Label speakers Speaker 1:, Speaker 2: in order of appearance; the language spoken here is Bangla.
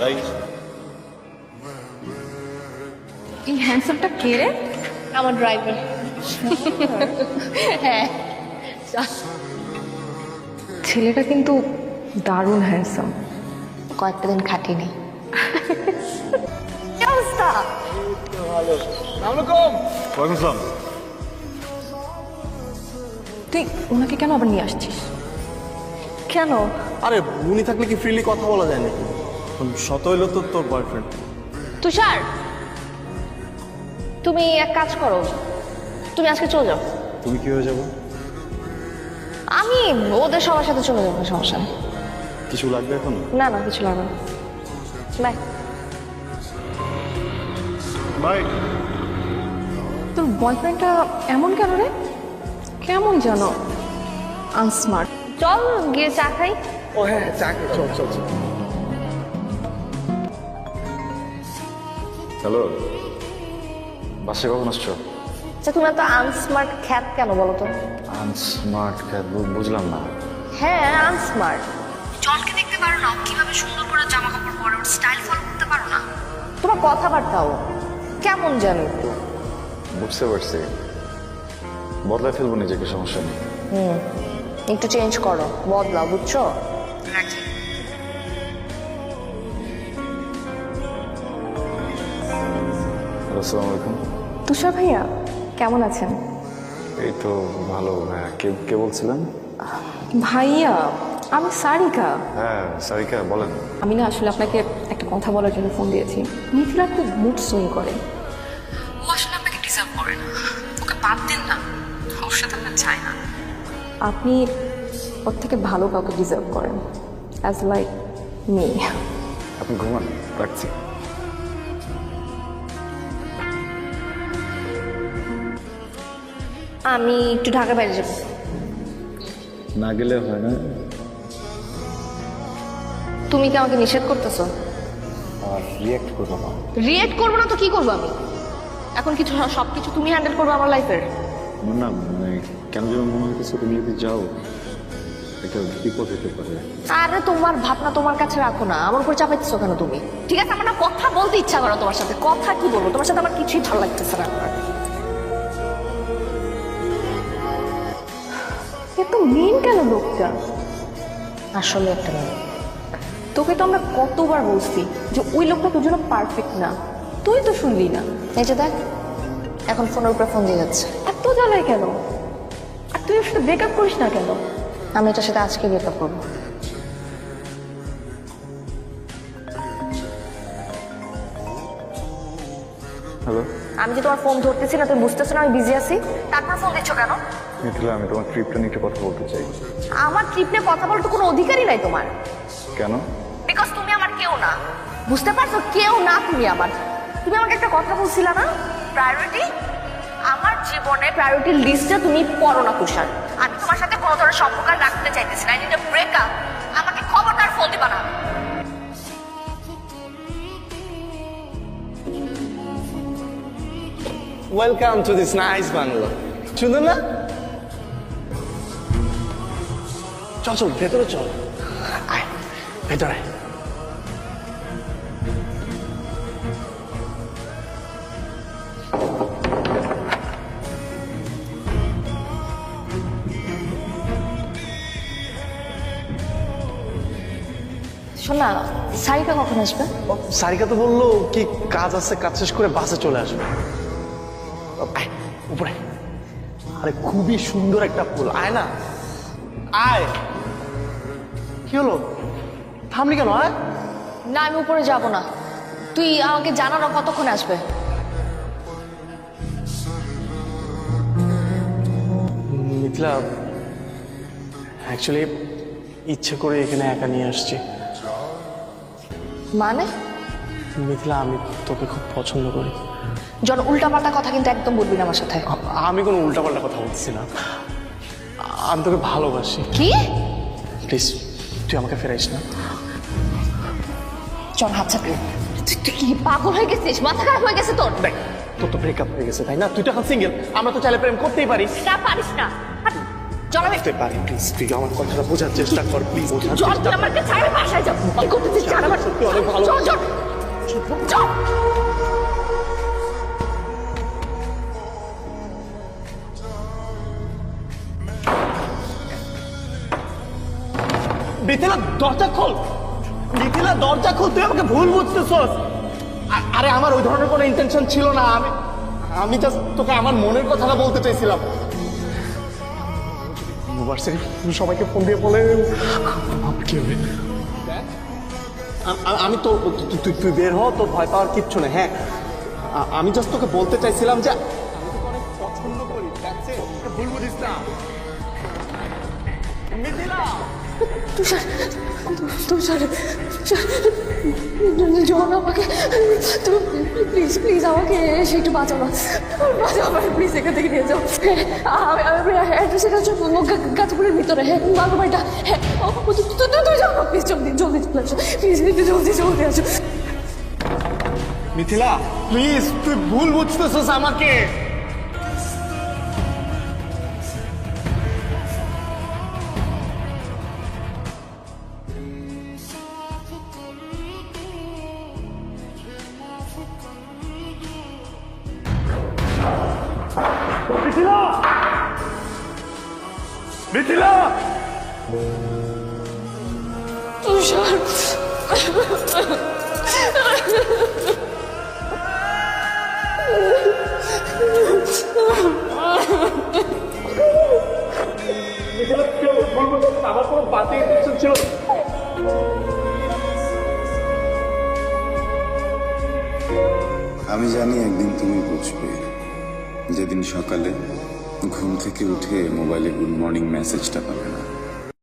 Speaker 1: রাইট।
Speaker 2: এই হ্যান্ডসামটা কে রে?
Speaker 3: আমার ড্রাইভার। হ্যাঁ,
Speaker 2: ছেলেটা কিন্তু দারুণ হ্যান্ডসাম।
Speaker 3: কয়েকটা দিন খাটিনি। কি অবস্থা?
Speaker 2: তুই ওনাকে কেন আবার নিয়ে আসছিস?
Speaker 3: কেন?
Speaker 4: আরে উনি থাকলে কি ফ্রিলি কথা বলা যায় নাকি? শত হইলো তো তোর বয়ফ্রেন্ড।
Speaker 3: তুষার, তুমি এক কাজ করো, তুমি আজকে চলে যাও।
Speaker 4: তুমি কি হয়ে যাবো?
Speaker 3: আমি ওদের সবার সাথে চলে যাবো, সমস্যা নেই।
Speaker 4: কিছু লাগবে এখন?
Speaker 3: না না, কিছু লাগবে না। বাই।
Speaker 4: বাই।
Speaker 2: তোর বয়ফ্রেন্ডটা এমন কেন রে? কেমন জানো আনস্মার্ট।
Speaker 3: চল গিয়ে চা খাই।
Speaker 4: ও হ্যাঁ, চা চল চল চল।
Speaker 1: হ্যালো, বাসে কখন আসছো?
Speaker 3: আচ্ছা, তুমি এত আনস্মার্ট খ্যাত কেন বলো তো?
Speaker 1: আনস্মার্ট বুঝলাম না।
Speaker 3: হ্যাঁ, আনস্মার্ট। জনকে দেখতে পারো না কিভাবে সুন্দর করে জামা কাপড় পরে, ওর স্টাইল ফলো করতে পারো না। তোমার কথাবার্তাও কেমন জানো একটু।
Speaker 1: বুঝতে পারছি, বদলায় ফেলবো নিজেকে, সমস্যা নেই।
Speaker 3: একটু চেঞ্জ করো, বদলাও, বুঝছো? রাখি।
Speaker 1: আসসালামু আলাইকুম।
Speaker 2: তুষার ভাইয়া কেমন আছেন?
Speaker 1: এই তো ভালো। হ্যাঁ, কে বলছিলেন?
Speaker 2: ভাইয়া আমি সারিকা।
Speaker 1: হ্যাঁ সারিকা, বলেন।
Speaker 2: আমি না আসলে আপনাকে একটা কথা বলার জন্য ফোন দিয়েছি। মিথিলা খুব মুড সুইং করে। ও আসলে আপনাকে ডিজার্ভ করে না, ওকে বাদ দিন না, ওর সাথে আপনার চাই না। আপনি ওর থেকে ভালো কাউকে ডিজার্ভ করেন, অ্যাজ লাইক মি।
Speaker 1: আপনি ঘুমান, রাখছি।
Speaker 3: আমি একটু ঢাকার বাইরে যাবো।
Speaker 1: না গেলে হয় না।
Speaker 3: তুমি কি আমাকে নিষেধ করতেছো?
Speaker 1: আর রিয়াক্ট করবো না।
Speaker 3: রিয়েক্ট করবো না তো কি করবো আমি? এখন কিছু সবকিছু তুমি হ্যান্ডেল করবে আমার লাইফের।
Speaker 1: না মানে কেন যেন মনে হইতেছে তুমি যদি যাও একটা বিপদ হতে পারে।
Speaker 3: আরে তোমার ভাবনা তোমার কাছে রাখো না, আমার উপর চাপাইতেছো কেন তুমি? ঠিক আছে, আমার না কথা বলতে ইচ্ছা করো তোমার সাথে। কথা কি বলবো তোমার সাথে, আমার কিছুই ভালো লাগতেছে না আমার।
Speaker 2: এত মেন কেন লোকটা?
Speaker 3: আসলে একটা মেয়ে।
Speaker 2: তোকে তো আমরা কতবার বলছি যে ওই লোকটা তোর জন্য পারফেক্ট না, তুই তো শুনলি না।
Speaker 3: এই যে দেখ, এখন ফোনের উপরে ফোন দিয়ে যাচ্ছে।
Speaker 2: এত জ্বালায় কেন? আর তুই ওর সাথে ব্রেকআপ করিস না কেন?
Speaker 3: আমি এটার সাথে আজকে ব্রেকআপ করবো।
Speaker 1: হ্যালো
Speaker 3: আমি যে তোমার ফোন ধরতেছি না, তুমি বুঝতেছো না আমি বিজি আছি, তারপর ফোন দিচ্ছ কেন?
Speaker 1: মিথিলা, আমি তোমার ট্রিপটা নিয়ে একটু কথা বলতে চাই।
Speaker 3: আমার ট্রিপ নিয়ে কথা বলার তো কোনো অধিকারই নাই তোমার।
Speaker 1: কেন?
Speaker 3: বিকজ তুমি আমার কেউ না, বুঝতে পারছো? কেউ না তুমি আমার। তুমি আমাকে একটা কথা বলছিলা না, প্রায়োরিটি। আমার জীবনে প্রায়োরিটি লিস্টে তুমি পড়ো না তুষার। আমি তোমার সাথে কোনো ধরনের সম্পর্ক আর রাখতে চাইতেছি না। I need a breakup. আমাকে খবরদার ফোন দিবা না।
Speaker 4: Welcome to this nice bungalow. সুন্দর না? চল চল ভেতরে চল। আয় ভেতরে আয়।
Speaker 3: শোন না, সারিকা কখন আসবে?
Speaker 4: সারিকা তো বললো কি কাজ আছে, কাজ শেষ করে বাসে চলে আসবে। আয় উপরে। আরে খুবই সুন্দর একটা ফুল, আয় না আয়। কি হলো, থামলি কেন? আয়।
Speaker 3: না, আমি উপরে যাব না। তুই আমাকে জানানো কতক্ষণ আসবে?
Speaker 4: মিথিলা, অ্যাকচুয়ালি ইচ্ছে করে এখানে একা নিয়ে আসছি।
Speaker 3: মানে?
Speaker 4: মিথিলা, আমি তোকে খুব পছন্দ করি।
Speaker 3: জন, উল্টাপাল্টা কথা কিন্তু একদম বলবি না আমার সাথে।
Speaker 4: আমি কোনো উল্টাপাল্টা কথা বলছি না, আমি তোকে ভালোবাসি।
Speaker 3: কি?
Speaker 4: প্লিজ তুই আমাকে ফেরাইস না।
Speaker 3: চল হাত ছাড়বি। তুই কি পাগল হয়ে গেছিস? মাথা খারাপ হয়ে গেছে তোর?
Speaker 4: দেখ, তোর তো ব্রেকআপ হয়ে গেছে তাই না? তুই তো এখন সিঙ্গেল, আমরা তো চাইলে প্রেম করতেই পারি।
Speaker 3: না, পারিস না। হাট। চ চল আমি
Speaker 4: করতে পারি প্লিজ, তুই আমার কথাটা বোঝার চেষ্টা কর প্লিজ।
Speaker 3: চল তুই আমাকে ছাড়ে বাসায় যাবো কি করতেছিস জান আমার
Speaker 4: সত্যি অনেক ভালো।
Speaker 3: চল চল চল
Speaker 4: মিথিলা দরজা খোল, মিথিলা দরজা খোল, তুই আমাকে ভুল বুঝতেছস। আরে আমার ওই ধরনের কোনো ইন্টেনশন ছিল না, আমি জাস্ট তোকে আমার মনের কথাটা বলতে চাইছিলাম। ইউনিভার্সিটি সবাইকে ফোন দিয়ে বলে কি হবে। আমি তো তুই বের হ, তোর ভয় পাওয়ার কিচ্ছু নেই। হ্যাঁ আমি জাস্ট তোকে বলতে চাইছিলাম যে আমি তোকে অনেক পছন্দ করি, that's it, তোকে ভুল বুঝিস না। মিথিলা
Speaker 2: তুষার তুষার জন আমাকে তুমি প্লিজ প্লিজ আমাকে এসে একটু বাঁচাও না, বাঁচাও আমাকে প্লিজ এখান থেকে নিয়ে যাও। আমি অ্যাড্রেসের কাছে গাছপুরের ভিতরে। হ্যাঁ বাবা বাড়িটা। হ্যাঁ তুই যাও না প্লিজ, জলদি জলদি চলে আসো প্লিজ, জলদি জলদি আসো।
Speaker 4: মিথিলা প্লিজ, তুই ভুল বুঝতেছিস আমাকে। মিথিলা, মিথিলা,
Speaker 2: তুষার
Speaker 4: মিথিলা কেউ ভুল বুঝতেছিস, আমার কোনো বাতি ইন্টেনশন ছিল না।
Speaker 5: আমি জানি একদিন তুমি বুঝবে, যেদিন সকালে ঘুম থেকে উঠে মোবাইলে গুড মর্নিং মেসেজটা পাবে না।